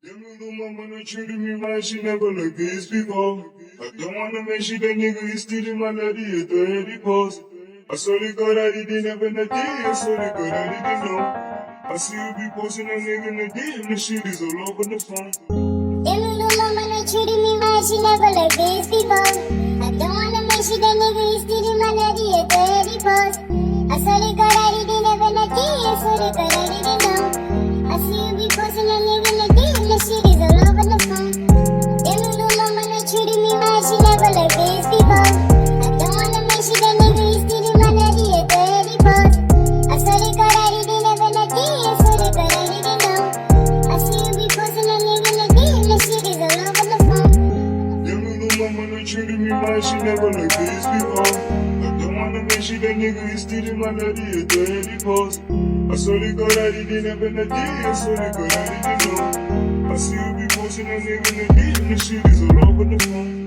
Them little mama done treated me right, she never looked this before. I don't wanna make shit that nigga is stealing my lady at the heady post. I saw the God I didn't have no day, I saw the God I didn't know. I see you be posting a nigga in the DM, the shit is all over the phone. Them little mama done treated me right, she never looked this before. I don't wanna make shit that nigga is stealing my lady at the heady post. I saw the God I didn't have no day, I saw the God I didn't know. I see you be posting a nigga in the DM, the shit is all over the phone. Them little mama done treated me right, she never looked this before. I don't wanna make shit that nigga is stealing my lady at the heady post. I saw the God I didn't have no day, I saw the God I didn't know. I see you be posting a nigga in the DM, the shit is all over the phone. Them little mama done treated me right, she never looked this before. I don't wanna make shit that nigga is stealing my lady at the heady post. I saw the God I didn't have no day, I saw the God I didn't know. I see you be posting a nigga in the DM, the shit is all over the phone.